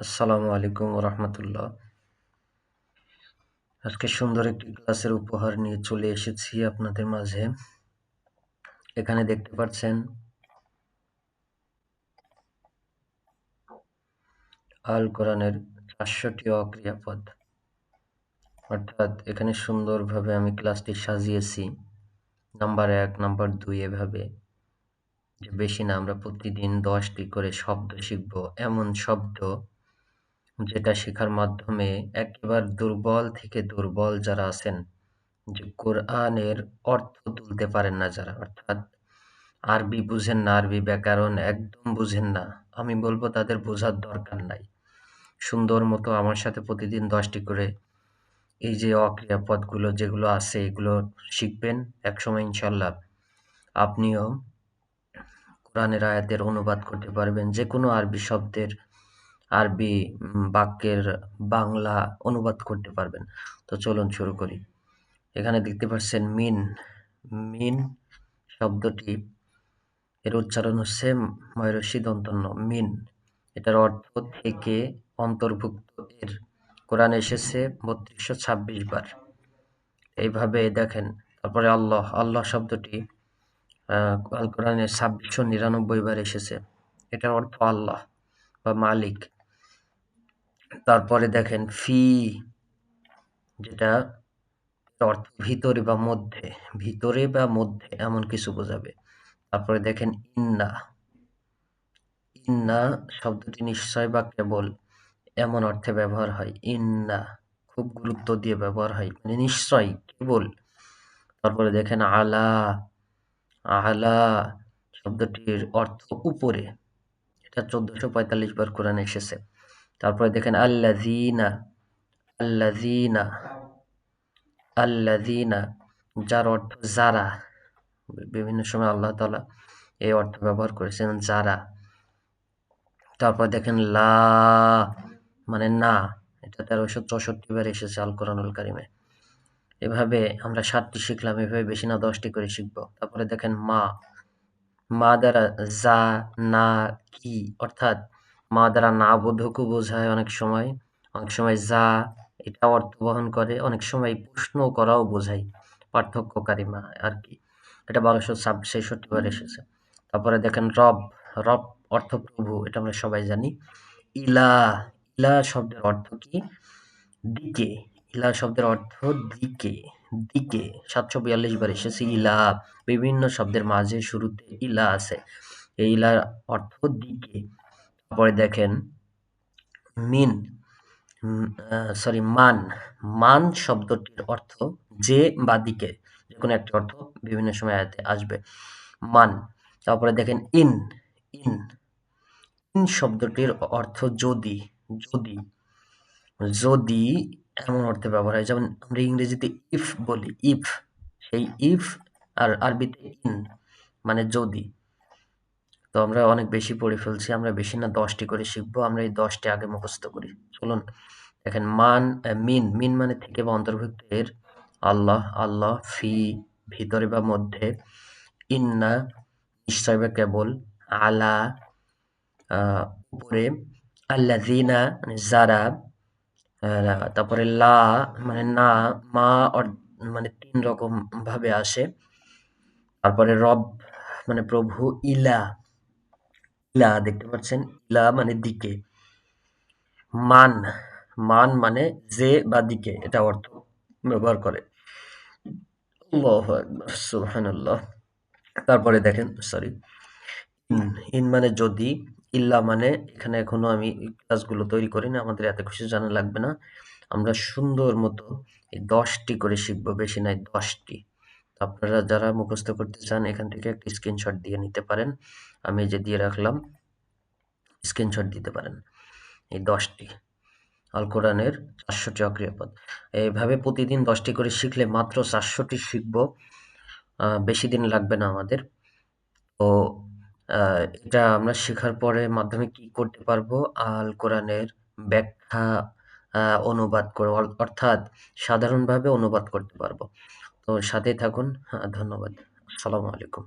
আসসালামু আলাইকুম রহমতুল্লাহ। আজকে সুন্দর একটি ক্লাসের উপহার নিয়ে চলে এসেছি আপনাদের মাঝে। এখানে দেখতে পাচ্ছেন আল কোরআনের 400টি অক্রিয়াপদ, অর্থাৎ এখানে সুন্দরভাবে আমি ক্লাসটি সাজিয়েছি। নাম্বার 1, নাম্বার 2 এভাবে, যে বেশি না, আমরা প্রতিদিন 10টি করে শব্দ শিখব, এমন শব্দ যেটা শেখার মাধ্যমে একেবারে দুর্বল থেকে দুর্বল যারা আছেন, যে কোরআনের অর্থ তুলতে পারেন না যারা, অর্থাৎ আরবি বুঝেন না, আরবি ব্যাকরণ একদম বুঝেন না, আমি বলবো তাদের বোঝার দরকার নাই। সুন্দর মতো আমার সাথে প্রতিদিন 10টি করে এই যে অক্রিয়া পদগুলো যেগুলো আছে এগুলো শিখবেন। একসময় ইনশাল্লাহ আপনিও কোরআনের আয়াতের অনুবাদ করতে পারবেন, যে কোনো আরবি শব্দের, আরবি বাক্যের বাংলা অনুবাদ করতে পারবেন। তো চলুন শুরু করি। এখানে দেখতে পাচ্ছেন মিন। মিন শব্দটি, এর উচ্চারণ হচ্ছে ময়রসি দন্তন্য মিন। এটার অর্থ থেকে, অন্তর্ভুক্ত। এর কোরআনে এসেছে 3226 বার। এইভাবে দেখেন। তারপরে আল্লাহ, আল্লাহ শব্দটি আল কোরআনে 2699 বার এসেছে। এটার অর্থ আল্লাহ বা মালিক। তারপরে দেখেন ফি, যেটা অর্থ ভিতরে বা মধ্যে, ভিতরে বা মধ্যে এমন কিছু বোঝাবে। তারপরে দেখেন ইন্না। ইন্না শব্দটি নিশ্চয় বা কেবল এমন অর্থে ব্যবহার হয়। ইন্না খুব গুরুত্ব দিয়ে ব্যবহার হয়, মানে নিশ্চয়, কেবল। তারপরে দেখেন আলা। আলা শব্দটির অর্থ উপরে। এটা 1445 বার কোরআনে এসেছে। তারপরে দেখেন আল্লাযীনা। আল্লাযীনা, আল্লাযীনা যার অর্থ যারা। বিভিন্ন সময় আল্লাহ তাআলা এই অর্থ ব্যবহার করেছেন, যারা। তারপর দেখেন লা, মানে না। এটা 1364 বার এসেছে আল কোরআনুল কারিমে। এভাবে আমরা 7টি শিখলাম, এভাবে বেশি না 10টি করে শিখব। তারপরে দেখেন মা। মা দ্বারা যা, না, কি, অর্থাৎ মা দ্বারা না বোধকও বোঝায় অনেক সময়। অনেক সময় যা এটা অর্থ বহন করে, অনেক সময় প্রশ্ন করাও বোঝায়, পার্থক্যকারী মা আর কি। এটা 1266 বার এসেছে। তারপরে দেখেন রব। রব অর্থ প্রভু, এটা আমরা সবাই জানি। ইলা। ইলা শব্দের অর্থ কি? দিকে। ইলা শব্দের অর্থ দিকে। দিকে 742 বার এসেছে ইলা। বিভিন্ন শব্দের মাঝে শুরুতে ইলা আছে। এই ইলার অর্থ দিকে। তারপরে দেখেন মিন, মান। মান শব্দটির অর্থ যে বা দিকে, যে কোনো একটি অর্থ বিভিন্ন সময় আয়াতে আসবে। মান। তারপরে দেখেন ইন। ইন, ইন শব্দটির অর্থ যদি। যদি, যদি এমন অর্থে ব্যবহার হয়, যেমন আমরা ইংরেজিতে ইফ বলি, ইফ। সেই ইফ আর আরবিতে ইন, মানে যদি। তো আমরা অনেক বেশি পড়ে ফেলছি, আমরা বেশি না 10টি করে শিখবো। আমরা এই 10টি আগে মুখস্থ করি। চলুন দেখেন মান। মিন, মিন মানে থেকে বা অন্তর্ভুক্ত। এর আল্লাহ, আল্লাহ। ফি ভিতরে বা মধ্যে। ইন্না নিশ্চয় বা কেবল। আলা উপরে। আল্লাযীনা মানে যারা। তারপরে লা মানে না। মা মানে 3 রকম ভাবে আসে। তারপরে রব মানে প্রভু। ইলা, ইলা দেখতে পাচ্ছেন, ইলা মানে দিকে। মান, মান মানে যে বা দিকে, এটা অর্থ ব্যবহার করে। আল্লাহু আকবার, সুবহানাল্লাহ। তারপরে দেখেন ইন। ইন মানে যদি। ইল্লা মানে, এখানে এখনো আমি ক্লাসগুলো তৈরি করিনি, আমাদের এত কিছু জানা লাগবে না। আমরা সুন্দর মতো এই 10টি করে শিখবো, বেশি নাই 10টি। আপনারা যারা মুখস্থ করতে চান এখান থেকে একটা স্ক্রিনশট দিয়ে নিতে পারেন। আমি এই যে দিয়ে রাখলাম, স্ক্রিনশট দিতে পারেন। এই 10টি আল কোরআনের 400টি অক্রিয় পদ। এইভাবে প্রতিদিন 10টি করে শিখলে মাত্র 400টি শিখব। বেশি দিন লাগবে না আমাদের। তো এটা আমরা শেখার পরে মাধ্যমে কি করতে পারবো? আল কোরআনের ব্যাখ্যা, অনুবাদ করে, অর্থাৎ সাধারণভাবে অনুবাদ করতে পারবো। তো সাথেই থাকুন। ধন্যবাদ। আসসালামু আলাইকুম।